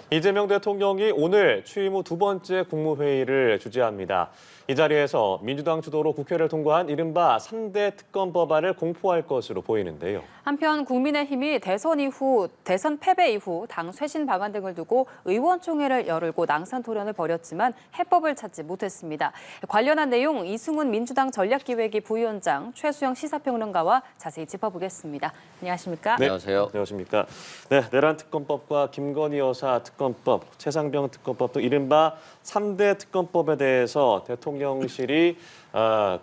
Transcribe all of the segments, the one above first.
이재명 대통령이 오늘 취임 후 두 번째 국무회의를 주재합니다. 이 자리에서 민주당 주도로 국회를 통과한 이른바 3대 특검 법안을 공포할 것으로 보이는데요. 한편 국민의힘이 대선 패배 이후 당 쇄신 방안 등을 두고 의원총회를 열고 낭선 토론을 벌였지만 해법을 찾지 못했습니다. 관련한 내용 이승훈 민주당 전략기획위 부위원장, 최수영 시사평론가와 자세히 짚어보겠습니다. 안녕하십니까? 네, 안녕하세요. 안녕하십니까? 네, 내란 특검법과 김건희 여사 특검법, 최상병 특검법 등 이른바 3대 특검법에 대해서 대통령실이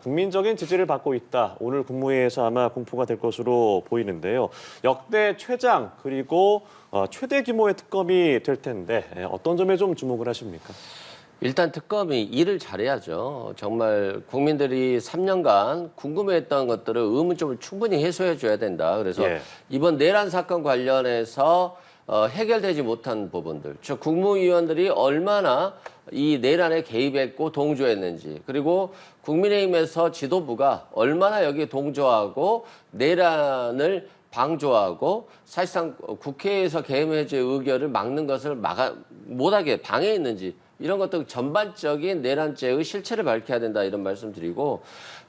국민적인 지지를 받고 있다. 오늘 국무회의에서 아마 공포가 될 것으로 보이는데요. 역대 최장 그리고 최대 규모의 특검이 될 텐데 어떤 점에 좀 주목을 하십니까? 일단 특검이 일을 잘해야죠. 정말 국민들이 3년간 궁금해했던 것들을 의문점을 충분히 해소해줘야 된다. 그래서 이번 내란 사건 관련해서 해결되지 못한 부분들, 즉 국무위원들이 얼마나 이 내란에 개입했고 동조했는지, 그리고 국민의힘에서 지도부가 얼마나 여기에 동조하고 내란을 방조하고 사실상 국회에서 계엄 해제 의결을 막는 것을 못하게 방해했는지, 이런 것들 전반적인 내란죄의 실체를 밝혀야 된다, 이런 말씀드리고,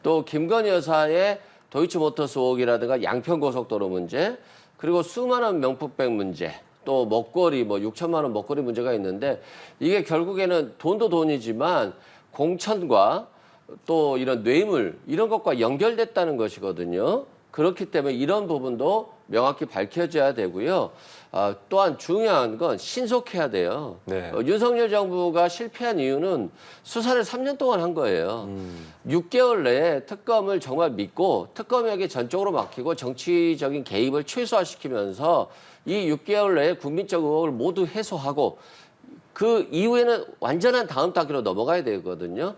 또 김건희 여사의 도이치모터스 의혹이라든가 양평고속도로 문제, 그리고 수많은 명품백 문제, 또 먹거리 6천만 원 먹거리 문제가 있는데, 이게 결국에는 돈도 돈이지만 공천과 또 이런 뇌물 이런 것과 연결됐다는 것이거든요. 그렇기 때문에 이런 부분도 명확히 밝혀져야 되고요. 또한 중요한 건 신속해야 돼요. 네. 윤석열 정부가 실패한 이유는 수사를 3년 동안 한 거예요. 6개월 내에 특검을 정말 믿고 특검에게 전적으로 맡기고 정치적인 개입을 최소화시키면서 이 6개월 내에 국민적 의혹을 모두 해소하고 그 이후에는 완전한 다음 단계로 넘어가야 되거든요.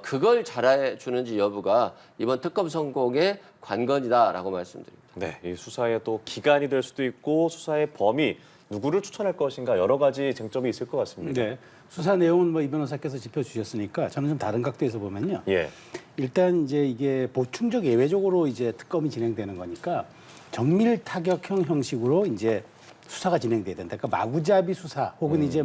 그걸 잘해주는지 여부가 이번 특검 성공의 관건이다라고 말씀드립니다. 네, 이 수사의 또 기간이 될 수도 있고 수사의 범위, 누구를 추천할 것인가 여러 가지 쟁점이 있을 것 같습니다. 네, 수사 내용은 이 변호사께서 짚어주셨으니까 저는 좀 다른 각도에서 보면요. 일단 이제 이게 보충적 예외적으로 이제 특검이 진행되는 거니까 정밀 타격형 형식으로 이제 수사가 진행돼야 된다. 그러니까 마구잡이 수사 혹은 이제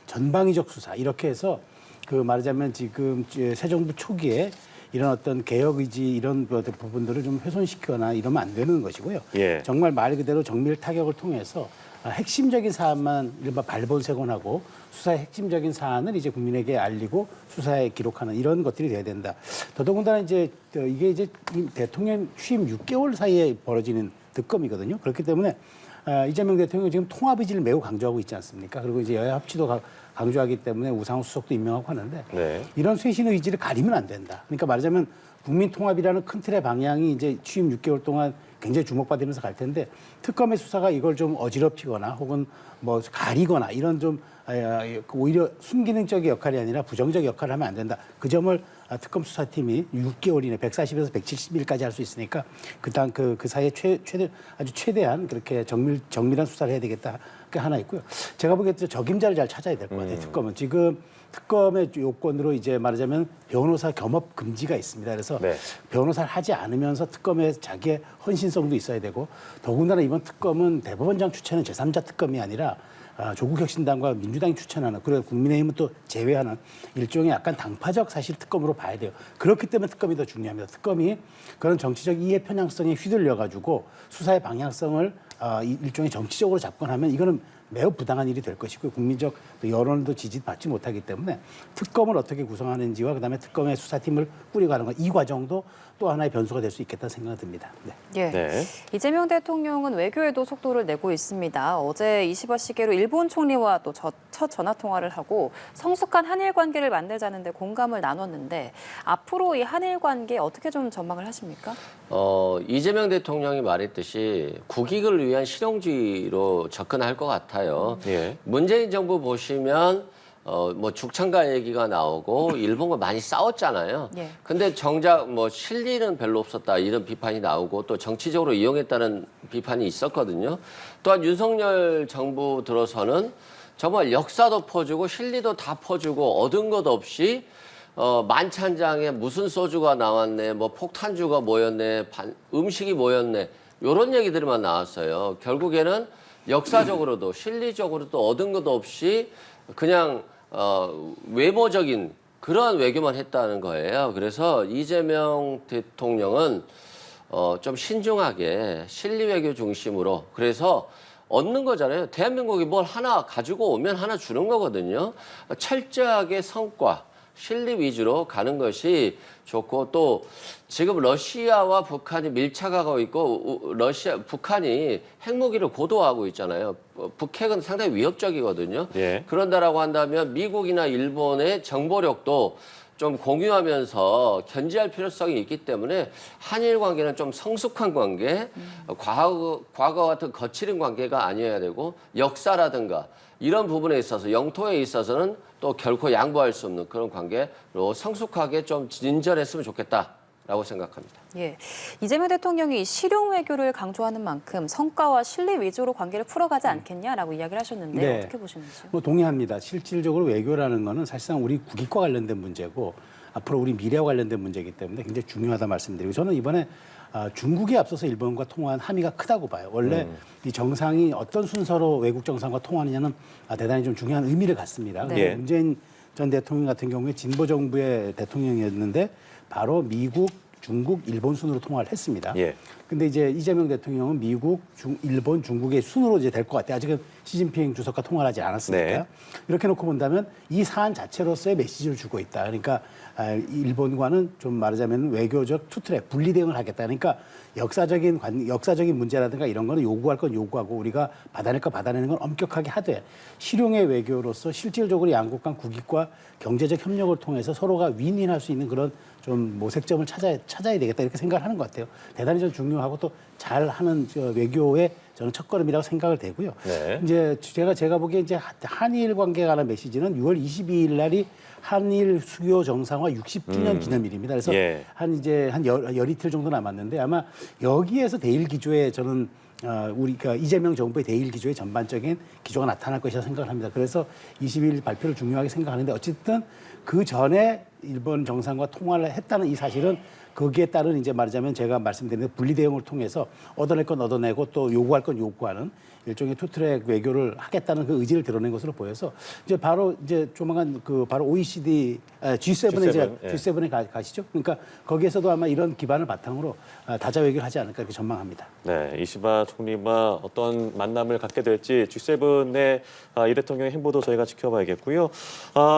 전방위적 수사 이렇게 해서 그 말하자면 지금 새 정부 초기에 이런 어떤 개혁 의지 이런 부분들을 좀 훼손시키거나 이러면 안 되는 것이고요. 정말 말 그대로 정밀 타격을 통해서 핵심적인 사안만 이른바 발본색원하고 수사의 핵심적인 사안을 이제 국민에게 알리고 수사에 기록하는 이런 것들이 돼야 된다. 더더군다나 이제 이게 이제 대통령 취임 6개월 사이에 벌어지는 특검이거든요. 그렇기 때문에 이재명 대통령이 지금 통합 의지를 매우 강조하고 있지 않습니까? 그리고 이제 여야 합치도 강조하기 때문에 우상호 수석도 임명하고 하는데 이런 쇄신 의지를 가리면 안 된다. 그러니까 말하자면 국민 통합이라는 큰 틀의 방향이 이제 취임 6개월 동안 굉장히 주목받으면서 갈 텐데 특검의 수사가 이걸 좀 어지럽히거나 혹은 가리거나 이런 좀 오히려 순기능적인 역할이 아니라 부정적 역할을 하면 안 된다. 그 점을 특검 수사팀이 6개월 이내 140에서 170일까지 할 수 있으니까 그 사이에 아주 최대한 그렇게 정밀한 수사를 해야 되겠다. 그게 하나 있고요. 제가 보기에 적임자를 잘 찾아야 될 것 같아요. 특검은 지금 특검의 요건으로 이제 말하자면 변호사 겸업 금지가 있습니다. 그래서 변호사를 하지 않으면서 특검에 자기의 헌신성도 있어야 되고 더군다나 이번 특검은 대법원장 추천은 제3자 특검이 아니라 조국혁신당과 민주당이 추천하는 그리고 국민의힘은 또 제외하는 일종의 약간 당파적 사실 특검으로 봐야 돼요. 그렇기 때문에 특검이 더 중요합니다. 특검이 그런 정치적 이해 편향성에 휘둘려가지고 수사의 방향성을 일종의 정치적으로 접근하면 이거는 매우 부당한 일이 될 것이고 국민적 여론도 지지받지 못하기 때문에 특검을 어떻게 구성하는지와 그다음에 특검의 수사팀을 꾸려가는 것 이 과정도 또 하나의 변수가 될 수 있겠다 생각이 듭니다. 이재명 대통령은 외교에도 속도를 내고 있습니다. 어제 20여 시계로 일본 총리와 또 첫 전화 통화를 하고 성숙한 한일 관계를 만들자는데 공감을 나눴는데 앞으로 이 한일 관계 어떻게 좀 전망을 하십니까? 이재명 대통령이 말했듯이 국익을 위한 실용주의로 접근할 것 같아요. 문재인 정부 보시면 죽창가 얘기가 나오고 일본과 많이 싸웠잖아요. 근데 정작 실리는 별로 없었다 이런 비판이 나오고 또 정치적으로 이용했다는 비판이 있었거든요. 또한 윤석열 정부 들어서는 정말 역사도 퍼주고 실리도 다 퍼주고 얻은 것 없이 만찬장에 무슨 소주가 나왔네, 폭탄주가 뭐였네, 음식이 뭐였네 이런 얘기들만 나왔어요. 결국에는 역사적으로도 실리적으로도 얻은 것도 없이 그냥 외모적인 그러한 외교만 했다는 거예요. 그래서 이재명 대통령은 좀 신중하게 실리 외교 중심으로 그래서 얻는 거잖아요. 대한민국이 뭘 하나 가지고 오면 하나 주는 거거든요. 철저하게 성과, 실리 위주로 가는 것이 좋고 또 지금 러시아와 북한이 밀착하고 있고 북한이 핵무기를 고도화하고 있잖아요. 북핵은 상당히 위협적이거든요. 예. 그런다라고 한다면 미국이나 일본의 정보력도 좀 공유하면서 견제할 필요성이 있기 때문에 한일 관계는 좀 성숙한 관계, 과거 같은 거칠은 관계가 아니어야 되고 역사라든가 이런 부분에 있어서 영토에 있어서는 또 결코 양보할 수 없는 그런 관계로 성숙하게 좀 진전했으면 좋겠다라고 생각합니다. 예, 이재명 대통령이 실용 외교를 강조하는 만큼 성과와 실리 위주로 관계를 풀어가지 않겠냐라고 이야기를 하셨는데 네. 어떻게 보시는지요? 뭐 동의합니다. 실질적으로 외교라는 거는 사실상 우리 국익과 관련된 문제고 앞으로 우리 미래와 관련된 문제이기 때문에 굉장히 중요하다 말씀드리고 저는 이번에 중국에 앞서서 일본과 통화한 함의가 크다고 봐요. 원래 이 정상이 어떤 순서로 외국 정상과 통화하느냐는 대단히 좀 중요한 의미를 갖습니다. 네. 근데 문재인 전 대통령 같은 경우에 진보 정부의 대통령이었는데 바로 미국, 중국, 일본 순으로 통화를 했습니다. 예. 근데 이제 이재명 대통령은 미국, 일본, 중국의 순으로 이제 될 것 같아요. 아직은 시진핑 주석과 통화를 하지 않았으니까. 네. 이렇게 놓고 본다면 이 사안 자체로서의 메시지를 주고 있다. 그러니까 일본과는 좀 말하자면 외교적 투트랙, 분리 대응을 하겠다. 그러니까 역사적인 문제라든가 이런 거는 요구할 건 요구하고 우리가 받아낼 거 받아내는 건 엄격하게 하되 실용의 외교로서 실질적으로 양국 간 국익과 경제적 협력을 통해서 서로가 윈윈할 수 있는 그런 좀 모색점을 찾아야 되겠다 이렇게 생각을 하는 것 같아요. 대단히 좀 중요하고 또 잘하는 외교의 저는 첫걸음이라고 생각을 되고요. 네. 이제 제가 보기에 이제 한일 관계에 관한 메시지는 6월 22일 날이 한일 수교 정상화 60주년 기념일입니다. 그래서 예. 한 열이틀 정도 남았는데 아마 여기에서 대일 기조에 저는 우리가 이재명 정부의 대일 기조의 전반적인 기조가 나타날 것이라 생각을 합니다. 그래서 22일 발표를 중요하게 생각하는데 어쨌든 그 전에 일본 정상과 통화를 했다는 이 사실은 거기에 따른 이제 말하자면 제가 말씀드린 분리 대응을 통해서 얻어낼 건 얻어내고 또 요구할 건 요구하는 일종의 투트랙 외교를 하겠다는 그 의지를 드러낸 것으로 보여서 이제 바로 이제 조만간 바로 OECD G7에 이제 예. G7에 가시죠. 그러니까 거기에서도 아마 이런 기반을 바탕으로 다자 외교를 하지 않을까 이렇게 전망합니다. 네, 이시바 총리와 어떤 만남을 갖게 될지 G7의 이 대통령의 행보도 저희가 지켜봐야겠고요.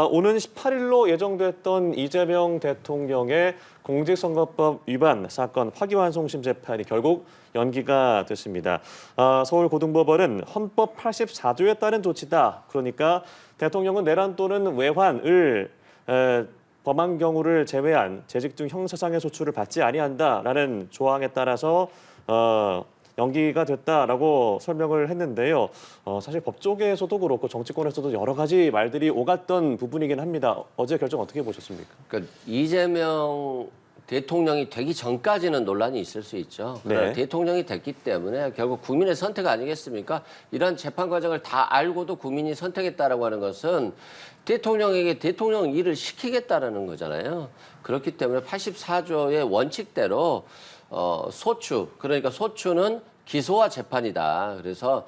오는 18일로 예정됐던 이재명 대통령의 공직선거법 위반 사건 파기환송심 재판이 결국 연기가 됐습니다. 서울고등법원은 헌법 84조에 따른 조치다. 그러니까 대통령은 내란 또는 외환을 범한 경우를 제외한 재직 중 형사상의 소출을 받지 아니한다라는 조항에 따라서 연기가 됐다라고 설명을 했는데요. 사실 법조계에서도 그렇고 정치권에서도 여러 가지 말들이 오갔던 부분이긴 합니다. 어제 결정 어떻게 보셨습니까? 그러니까 이재명 대통령이 되기 전까지는 논란이 있을 수 있죠. 네. 대통령이 됐기 때문에 결국 국민의 선택 아니겠습니까? 이런 재판 과정을 다 알고도 국민이 선택했다라고 하는 것은 대통령에게 대통령 일을 시키겠다라는 거잖아요. 그렇기 때문에 84조의 원칙대로 소추, 그러니까 소추는 기소와 재판이다. 그래서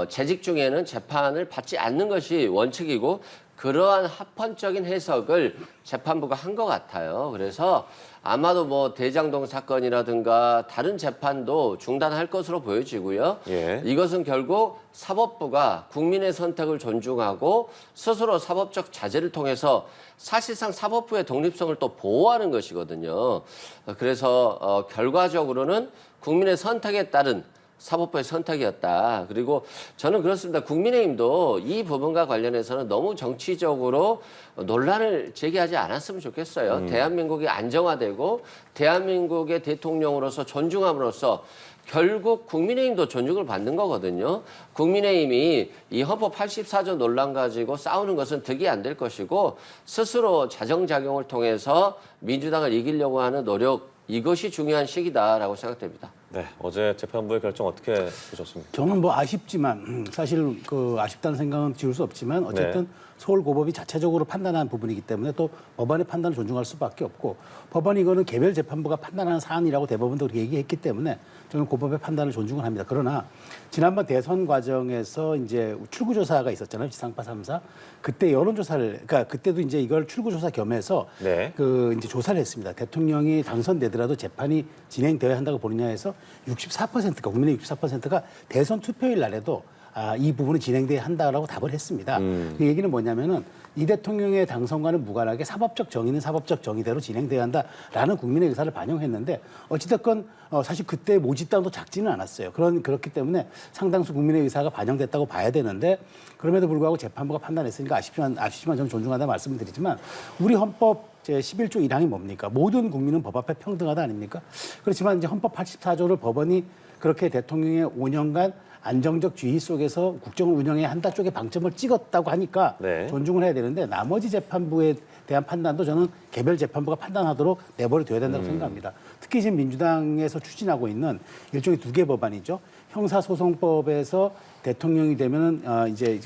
재직 중에는 재판을 받지 않는 것이 원칙이고 그러한 합헌적인 해석을 재판부가 한 것 같아요. 그래서 아마도 뭐 대장동 사건이라든가 다른 재판도 중단할 것으로 보여지고요. 예. 이것은 결국 사법부가 국민의 선택을 존중하고 스스로 사법적 자제를 통해서 사실상 사법부의 독립성을 또 보호하는 것이거든요. 그래서 결과적으로는 국민의 선택에 따른 사법부의 선택이었다. 그리고 저는 그렇습니다. 국민의힘도 이 부분과 관련해서는 너무 정치적으로 논란을 제기하지 않았으면 좋겠어요. 대한민국이 안정화되고 대한민국의 대통령으로서 존중함으로써 결국 국민의힘도 존중을 받는 거거든요. 국민의힘이 이 헌법 84조 논란 가지고 싸우는 것은 득이 안 될 것이고 스스로 자정작용을 통해서 민주당을 이기려고 하는 노력, 이것이 중요한 시기다라고 생각됩니다. 네, 어제 재판부의 결정 어떻게 보셨습니까? 저는 뭐 아쉽지만 사실 그 아쉽다는 생각은 지울 수 없지만 어쨌든 서울고법이 자체적으로 판단한 부분이기 때문에 또 법원의 판단을 존중할 수밖에 없고 법원이 이거는 개별 재판부가 판단하는 사안이라고 대법원도 그렇게 얘기했기 때문에 저는 고법의 판단을 존중을 합니다. 그러나 지난번 대선 과정에서 이제 출구조사가 있었잖아요. 지상파 3사. 그때 여론조사를 그러니까 그때도 이제 이걸 출구조사 겸해서 네. 그 이제 조사를 했습니다. 대통령이 당선되더라도 재판이 진행되어야 한다고 보느냐 해서 64%가 국민의 64%가 대선 투표일 날에도 이 부분은 진행돼야 한다라고 답을 했습니다. 그 얘기는 뭐냐면은 이 대통령의 당선과는 무관하게 사법적 정의는 사법적 정의대로 진행돼야 한다라는 국민의 의사를 반영했는데 어찌됐건 사실 그때 모집단도 작지는 않았어요. 그렇기 때문에 상당수 국민의 의사가 반영됐다고 봐야 되는데 그럼에도 불구하고 재판부가 판단했으니까 아쉽지만 저는 존중한다 말씀을 드리지만 우리 헌법 제11조 1항이 뭡니까? 모든 국민은 법 앞에 평등하다 아닙니까? 그렇지만 이제 헌법 84조를 법원이 그렇게 대통령의 5년간 안정적 지위 속에서 국정을 운영해야 한다 쪽에 방점을 찍었다고 하니까 네. 존중을 해야 되는데 나머지 재판부에 대한 판단도 저는 개별 재판부가 판단하도록 내버려둬야 된다고 생각합니다. 특히 지금 민주당에서 추진하고 있는 일종의 두 개 법안이죠. 형사소송법에서 대통령이 되면은 이제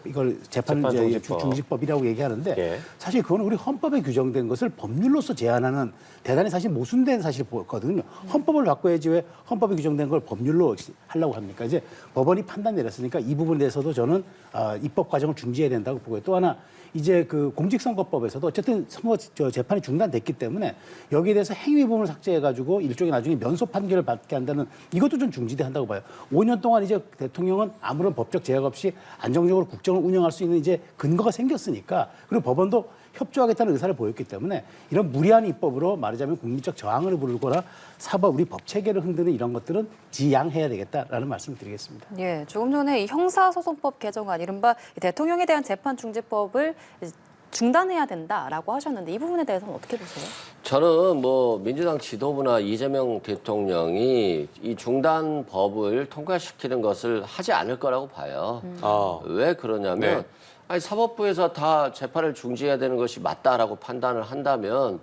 이걸 재판 중지법이라고 얘기하는데 예. 사실 그거는 우리 헌법에 규정된 것을 법률로서 제한하는 대단히 사실 모순된 사실거든요. 헌법을 바꿔야지 왜 헌법에 규정된 걸 법률로 하려고 합니까? 이제 법원이 판단 내렸으니까 이 부분에 대해서도 저는 입법 과정을 중지해야 된다고 보고요. 또 하나 이제 그 공직선거법에서도 어쨌든 선거 재판이 중단됐기 때문에 여기에 대해서 행위 부분을 삭제해가지고 일종의 나중에 면소 판결을 받게 한다는 이것도 좀 중지돼야 한다고 봐요. 5년 동안 이제 대통령은 아무런 법적 제약 없이 안정적으로 국정을 운영할 수 있는 이제 근거가 생겼으니까 그리고 법원도 협조하겠다는 의사를 보였기 때문에 이런 무리한 입법으로 말하자면 국민적 저항을 부르거나 우리 법 체계를 흔드는 이런 것들은 지양해야 되겠다라는 말씀을 드리겠습니다. 예, 조금 전에 이 형사소송법 개정안, 이른바 대통령에 대한 재판 중지법을 중단해야 된다라고 하셨는데 이 부분에 대해서는 어떻게 보세요? 저는 뭐 민주당 지도부나 이재명 대통령이 이 중단법을 통과시키는 것을 하지 않을 거라고 봐요. 왜 그러냐면 네. 아니 사법부에서 다 재판을 중지해야 되는 것이 맞다라고 판단을 한다면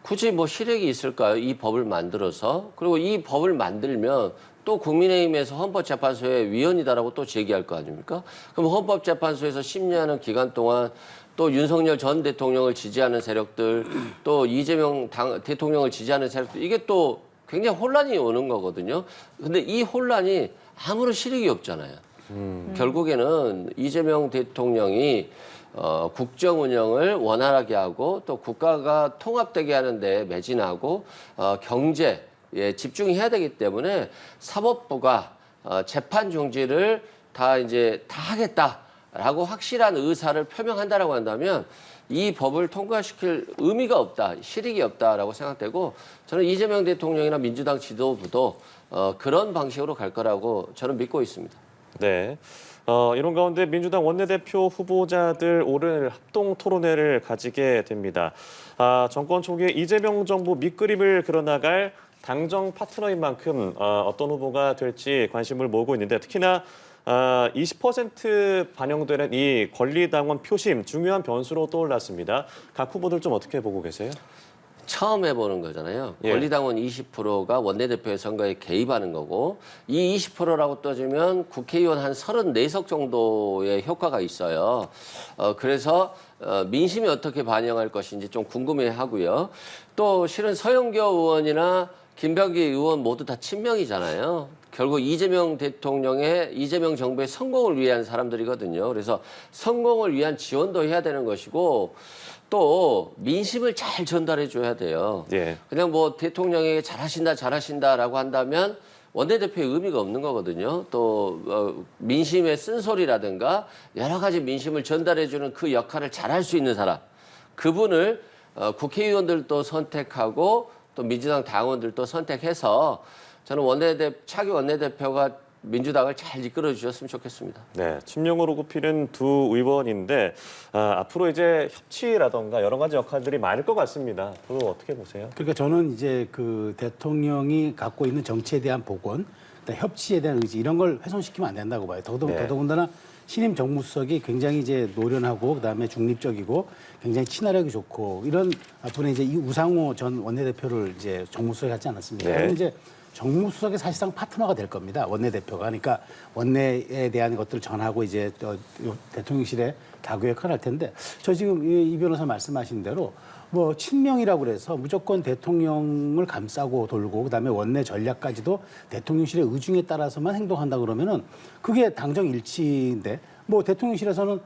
굳이 뭐 실익이 있을까요? 이 법을 만들어서. 그리고 이 법을 만들면 또 국민의힘에서 헌법재판소의 위원이다라고 또 제기할 거 아닙니까? 그럼 헌법재판소에서 심리하는 기간 동안 또 윤석열 전 대통령을 지지하는 세력들, 또 이재명 대통령을 지지하는 세력들, 이게 또 굉장히 혼란이 오는 거거든요. 근데 이 혼란이 아무런 실익이 없잖아요. 결국에는 이재명 대통령이 국정 운영을 원활하게 하고 또 국가가 통합되게 하는데 매진하고 경제에 집중해야 되기 때문에 사법부가 재판 중지를 다 하겠다라고 확실한 의사를 표명한다라고 한다면 이 법을 통과시킬 의미가 없다, 실익이 없다라고 생각되고 저는 이재명 대통령이나 민주당 지도부도 그런 방식으로 갈 거라고 저는 믿고 있습니다. 네. 이런 가운데 민주당 원내대표 후보자들 오늘 합동 토론회를 가지게 됩니다. 정권 초기에 이재명 정부 밑그림을 그려나갈 당정 파트너인 만큼 어떤 후보가 될지 관심을 모으고 있는데 특히나 20% 반영되는 이 권리당원 표심 중요한 변수로 떠올랐습니다. 각 후보들 좀 어떻게 보고 계세요? 처음 해보는 거잖아요. 예. 권리당원 20%가 원내대표의 선거에 개입하는 거고 이 20%라고 떠주면 국회의원 한 34석 정도의 효과가 있어요. 그래서 민심이 어떻게 반영할 것인지 좀 궁금해하고요. 또 실은 서영교 의원이나 김병기 의원 모두 다 친명이잖아요. 결국 이재명 정부의 성공을 위한 사람들이거든요. 그래서 성공을 위한 지원도 해야 되는 것이고 또 민심을 잘 전달해 줘야 돼요. 예. 그냥 뭐 대통령에게 잘하신다라고 한다면 원내대표의 의미가 없는 거거든요. 또 민심의 쓴소리라든가 여러 가지 민심을 전달해 주는 그 역할을 잘할 수 있는 사람. 그분을 국회의원들도 선택하고 또 민주당 당원들도 선택해서 저는 차기 원내대표가 민주당을 잘 이끌어 주셨으면 좋겠습니다. 네, 친명으로 꼽히는 두 의원인데 앞으로 이제 협치라던가 여러 가지 역할들이 많을 것 같습니다. 그거 어떻게 보세요? 그러니까 저는 이제 그 대통령이 갖고 있는 정치에 대한 복원, 협치에 대한 의지 이런 걸 훼손시키면 안 된다고 봐요. 더더군다나 신임 정무수석이 굉장히 이제 노련하고 그다음에 중립적이고 굉장히 친화력이 좋고 이런 분에 이제 이 우상호 전 원내대표를 이제 정무수석이 하지 않았습니까? 네. 그럼 이제 정무수석의 사실상 파트너가 될 겁니다. 원내대표가. 그러니까 원내에 대한 것들을 전하고 이제 대통령실에 다구 역할을 할 텐데 저 지금 이 변호사 말씀하신 대로 뭐 친명이라고 그래서 무조건 대통령을 감싸고 돌고 그다음에 원내 전략까지도 대통령실의 의중에 따라서만 행동한다 그러면은 그게 당정 일치인데 뭐 대통령실에서는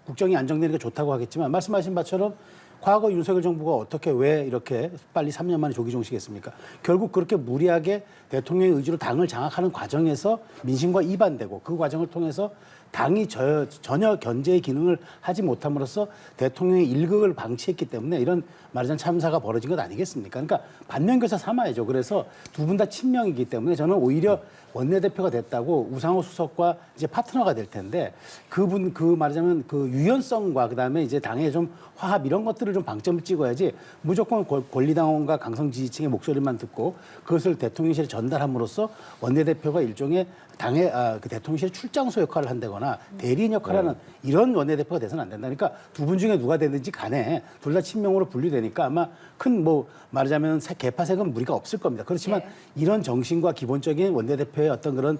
국정이 안정되니까 좋다고 하겠지만 말씀하신 바처럼 과거 윤석열 정부가 어떻게 왜 이렇게 빨리 3년 만에 조기 종식했습니까? 결국 그렇게 무리하게 대통령의 의지로 당을 장악하는 과정에서 민심과 이반되고 그 과정을 통해서 당이 전혀 견제의 기능을 하지 못함으로써 대통령의 일극을 방치했기 때문에 이런 말하자면 참사가 벌어진 것 아니겠습니까? 그러니까 반면교사 삼아야죠. 그래서 두 분 다 친명이기 때문에 저는 오히려 원내대표가 됐다고 우상호 수석과 이제 파트너가 될 텐데 그분 말하자면 그 유연성과 그다음에 이제 당의 좀 화합 이런 것들을 좀 방점을 찍어야지 무조건 권리당원과 강성 지지층의 목소리만 듣고 그것을 대통령실에 전달함으로써 원내대표가 일종의 당의 그 대통령실 출장소 역할을 한다거나 대리인 역할을 하는 이런 원내대표가 돼서는 안 된다. 그러니까 두 분 중에 누가 되든지 간에 둘 다 친명으로 분류되니까 아마 큰 뭐 말하자면 개파색은 무리가 없을 겁니다. 그렇지만 이런 정신과 기본적인 원내대표의 어떤 그런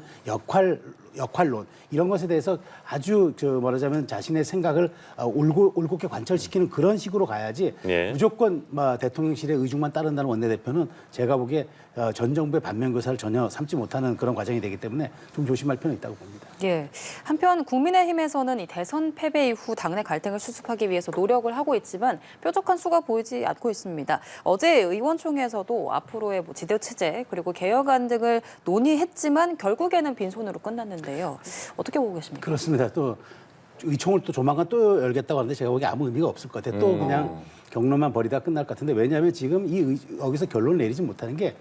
역할론 이런 것에 대해서 아주 말하자면 자신의 생각을 올곧게 관철시키는 그런 식으로 가야지 무조건 대통령실의 의중만 따른다는 원내대표는 제가 보기에 전 정부의 반면교사를 전혀 삼지 못하는 그런 과정이 되기 때문에 좀 조심할 필요는 있다고 봅니다. 예. 한편 국민의힘에서는 이 대선 패배 이후 당내 갈등을 수습하기 위해서 노력을 하고 있지만 뾰족한 수가 보이지 않고 있습니다. 어제 의원총회에서도 앞으로의 지도 체제 그리고 개혁안 등을 논의했지만 결국에는 빈손으로 끝났는데요. 어떻게 보고 계십니까? 그렇습니다. 또 의총을 또 조만간 또 열겠다고 하는데 제가 보기에 아무 의미가 없을 것 같아요. 또 그냥 경론만 벌이다 끝날 것 같은데 왜냐하면 지금 여기서 결론을 내리지 못하는 게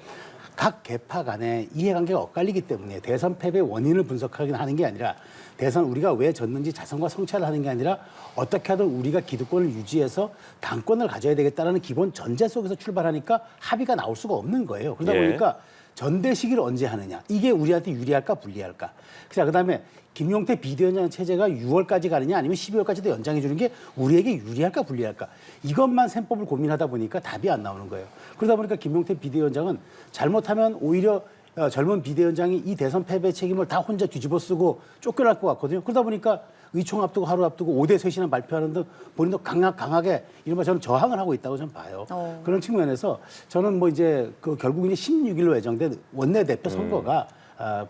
각 개파 간의 이해관계가 엇갈리기 때문에 대선 패배 원인을 분석하는 게 아니라 대선 우리가 왜 졌는지 자성과 성찰을 하는 게 아니라 어떻게 하든 우리가 기득권을 유지해서 당권을 가져야 되겠다라는 기본 전제 속에서 출발하니까 합의가 나올 수가 없는 거예요. 그러다 보니까 전대식을 언제 하느냐. 이게 우리한테 유리할까 불리할까. 자, 그다음에 김용태 비대위원장 체제가 6월까지 가느냐 아니면 12월까지도 연장해 주는 게 우리에게 유리할까 불리할까. 이것만 셈법을 고민하다 보니까 답이 안 나오는 거예요. 그러다 보니까 김용태 비대위원장은 잘못하면 오히려 젊은 비대위원장이 이 대선 패배 책임을 다 혼자 뒤집어 쓰고 쫓겨날 것 같거든요. 그러다 보니까 의총 앞두고 하루 앞두고 5대 쇄신안 발표하는 등 본인도 강하게 이른바 저는 저항을 하고 있다고 저는 봐요. 그런 측면에서 저는 뭐 이제 그 결국 이제 16일로 예정된 원내대표 선거가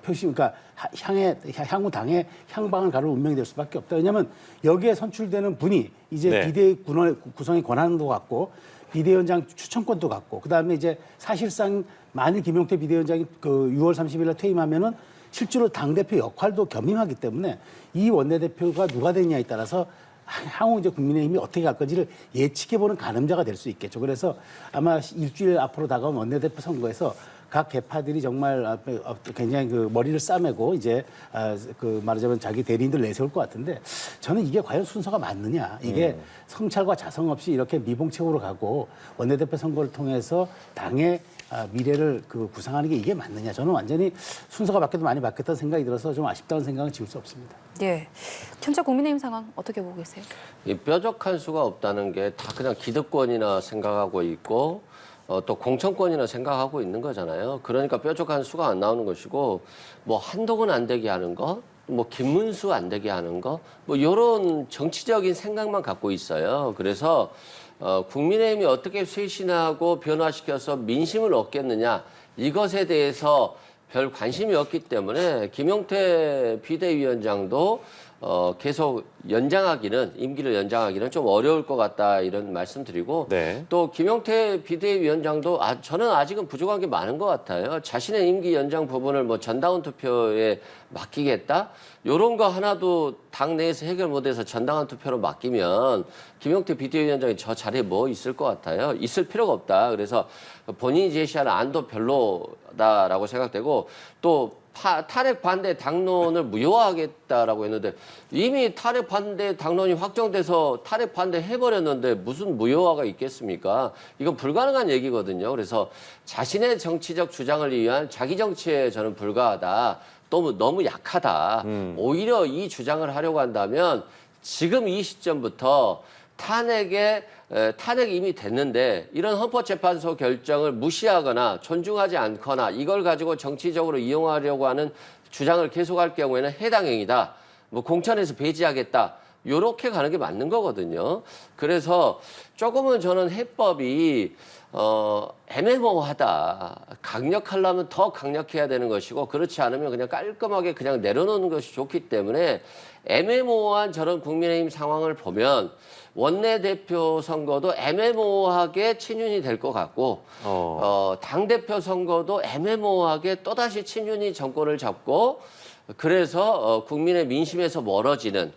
그러니까 향후 당의 향방을 가를 운명이 될 수밖에 없다. 왜냐하면 여기에 선출되는 분이 이제 비대위 구성의 권한도 갖고 비대위원장 추천권도 갖고 그다음에 이제 사실상 만일 김용태 비대위원장이 그 6월 30일 날 퇴임하면은 실제로 당대표 역할도 겸임하기 때문에 이 원내대표가 누가 되느냐에 따라서 향후 이제 국민의힘이 어떻게 갈 건지를 예측해보는 가늠자가 될 수 있겠죠. 그래서 아마 일주일 앞으로 다가온 원내대표 선거에서 각 개파들이 정말 굉장히 그 머리를 싸매고 이제 그 말하자면 자기 대리인들 내세울 것 같은데 저는 이게 과연 순서가 맞느냐. 이게 성찰과 자성 없이 이렇게 미봉책으로 가고 원내대표 선거를 통해서 당의 미래를 구상하는 게 이게 맞느냐. 저는 완전히 순서가 바뀌어도 많이 바뀌었다는 생각이 들어서 좀 아쉽다는 생각은 지울 수 없습니다. 예. 현재 국민의힘 상황 어떻게 보고 계세요? 이 뾰족한 수가 없다는 게 다 그냥 기득권이나 생각하고 있고 또 공천권이나 생각하고 있는 거잖아요. 그러니까 뾰족한 수가 안 나오는 것이고 뭐 한동훈 안 되게 하는 거, 뭐 김문수 안 되게 하는 거, 뭐 이런 정치적인 생각만 갖고 있어요. 그래서 국민의힘이 어떻게 쇄신하고 변화시켜서 민심을 얻겠느냐 이것에 대해서 별 관심이 없기 때문에 김용태 비대위원장도 계속 임기를 연장하기는 좀 어려울 것 같다 이런 말씀드리고 또 김용태 비대위원장도 저는 아직은 부족한 게 많은 것 같아요. 자신의 임기 연장 부분을 뭐 전당원 투표에 맡기겠다 이런 거 하나도 당 내에서 해결 못해서 전당원 투표로 맡기면 김용태 비대위원장이 저 자리에 뭐 있을 것 같아요. 있을 필요가 없다. 그래서 본인이 제시하는 안도 별로다라고 생각되고 또 탈핵 반대 당론을 무효화하겠다라고 했는데 이미 탈핵 반대 당론이 확정돼서 탈핵 반대 해버렸는데 무슨 무효화가 있겠습니까? 이건 불가능한 얘기거든요. 그래서 자신의 정치적 주장을 위한 자기 정치에 저는 불과하다. 너무 약하다. 오히려 이 주장을 하려고 한다면 지금 이 시점부터 탄핵이 이미 됐는데 이런 헌법재판소 결정을 무시하거나 존중하지 않거나 이걸 가지고 정치적으로 이용하려고 하는 주장을 계속할 경우에는 해당 행위다. 뭐 공천에서 배제하겠다. 요렇게 가는 게 맞는 거거든요. 그래서 조금은 저는 해법이 애매모호하다. 강력하려면 더 강력해야 되는 것이고 그렇지 않으면 그냥 깔끔하게 그냥 내려놓는 것이 좋기 때문에 애매모호한 저런 국민의힘 상황을 보면 원내대표 선거도 애매모호하게 친윤이 될 것 같고 당대표 선거도 애매모호하게 또다시 친윤이 정권을 잡고 그래서 국민의 민심에서 멀어지는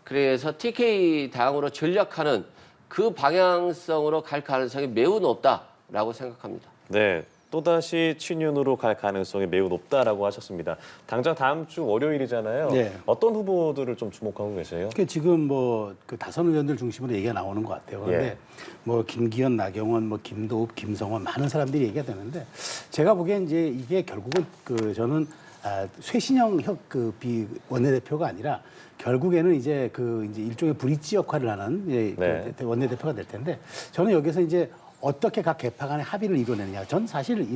그래서 TK 당으로 전략하는 그 방향성으로 갈 가능성이 매우 높다라고 생각합니다. 네, 또다시 친윤으로 갈 가능성이 매우 높다라고 하셨습니다. 당장 다음 주 월요일이잖아요. 네. 어떤 후보들을 좀 주목하고 계세요? 그 지금 뭐 그 다선 의원들 중심으로 얘기가 나오는 것 같아요. 그런데 예. 뭐 김기현, 나경원, 뭐 김도읍, 김성원 많은 사람들이 얘기가 되는데 제가 보기엔 이제 이게 결국은 그 저는 쇄신형 원내대표가 아니라 결국에는 이제 그 이제 일종의 브릿지 역할을 하는 네. 그 원내대표가 될 텐데 저는 여기서 이제 어떻게 각 개파 간의 합의를 이뤄내느냐. 전 사실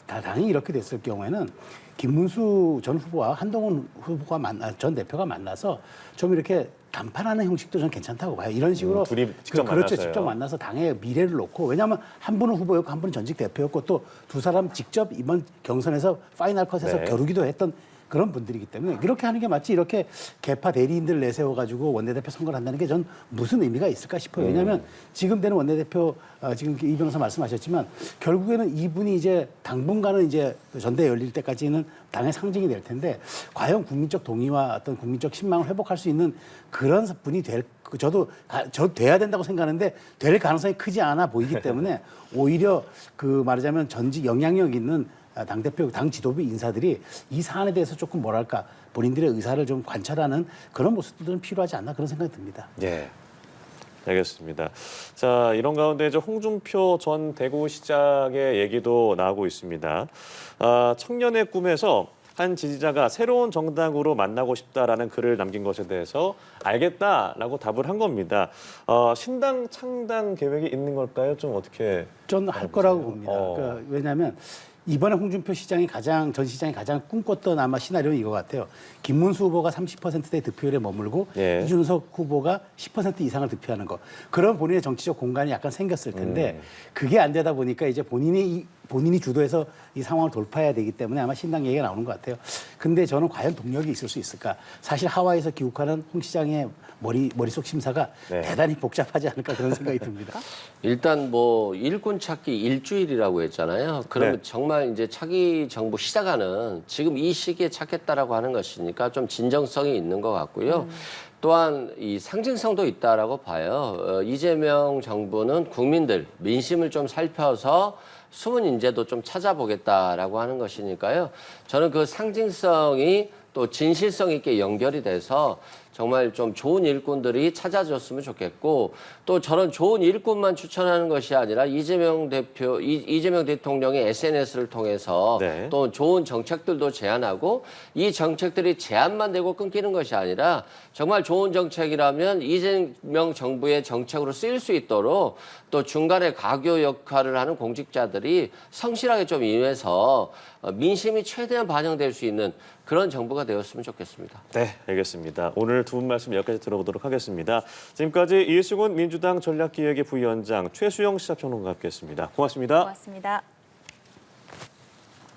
당이 이렇게 됐을 경우에는 김문수 전 후보와 한동훈 후보가 전 대표가 만나서 좀 이렇게 담판하는 형식도 저는 괜찮다고 봐요. 이런 식으로 둘이 직접 그렇죠. 만나서요. 직접 만나서 당의 미래를 놓고 왜냐하면 한 분은 후보였고 한 분은 전직 대표였고 또 두 사람 직접 이번 경선에서 파이널 컷에서 네. 겨루기도 했던 그런 분들이기 때문에 이렇게 하는 게 맞지 이렇게 개파 대리인들 내세워가지고 원내대표 선거를 한다는 게 전 무슨 의미가 있을까 싶어요. 왜냐하면 지금 되는 원내대표 지금 이 변호사 말씀하셨지만 결국에는 이분이 이제 당분간은 이제 전대 열릴 때까지는 당의 상징이 될 텐데 과연 국민적 동의와 어떤 국민적 신망을 회복할 수 있는 그런 분이 저도 돼야 된다고 생각하는데 될 가능성이 크지 않아 보이기 때문에 오히려 그 말하자면 전직 영향력 있는 당대표, 당 지도부 인사들이 이 사안에 대해서 조금 뭐랄까 본인들의 의사를 좀 관찰하는 그런 모습들은 필요하지 않나 그런 생각이 듭니다. 네. 알겠습니다. 자, 이런 가운데 이제 홍준표 전 대구시장의 얘기도 나오고 있습니다. 청년의 꿈에서 한 지지자가 새로운 정당으로 만나고 싶다라는 글을 남긴 것에 대해서 알겠다라고 답을 한 겁니다. 신당 창당 계획이 있는 걸까요? 좀 어떻게? 저는 할 거라고 봅니다. 그러니까 왜냐하면 이번에 홍준표 시장이 전 시장이 가장 꿈꿨던 아마 시나리오는 이거 같아요. 김문수 후보가 30%대 득표율에 머물고 예. 이준석 후보가 10% 이상을 득표하는 거. 그런 본인의 정치적 공간이 약간 생겼을 텐데 그게 안 되다 보니까 이제 본인이 주도해서 이 상황을 돌파해야 되기 때문에 아마 신당 얘기가 나오는 것 같아요. 근데 저는 과연 동력이 있을 수 있을까? 사실 하와이에서 귀국하는 홍 시장의 머릿속 심사가 네. 대단히 복잡하지 않을까 그런 생각이 듭니다. 일단 뭐 일꾼 찾기 일주일이라고 했잖아요. 그러면 네. 정말 이제 차기 정부 시작하는 지금 이 시기에 찾겠다라고 하는 것이니까 좀 진정성이 있는 것 같고요. 또한 이 상징성도 있다라고 봐요. 이재명 정부는 국민들 민심을 좀 살펴서 숨은 인재도 좀 찾아보겠다라고 하는 것이니까요. 저는 그 상징성이 또 진실성 있게 연결이 돼서 정말 좀 좋은 일꾼들이 찾아줬으면 좋겠고 또 저런 좋은 일꾼만 추천하는 것이 아니라 이재명 대통령의 SNS를 통해서 네. 또 좋은 정책들도 제안하고 이 정책들이 제안만 되고 끊기는 것이 아니라 정말 좋은 정책이라면 이재명 정부의 정책으로 쓰일 수 있도록 또 중간에 가교 역할을 하는 공직자들이 성실하게 좀 임해서 민심이 최대한 반영될 수 있는 그런 정부가 되었으면 좋겠습니다. 네, 알겠습니다. 오늘 두 분 말씀 여기까지 들어보도록 하겠습니다. 지금까지 이승훈 민주당 전략기획위 부위원장 최수영 시사평론가와 함께했습니다. 고맙습니다. 고맙습니다.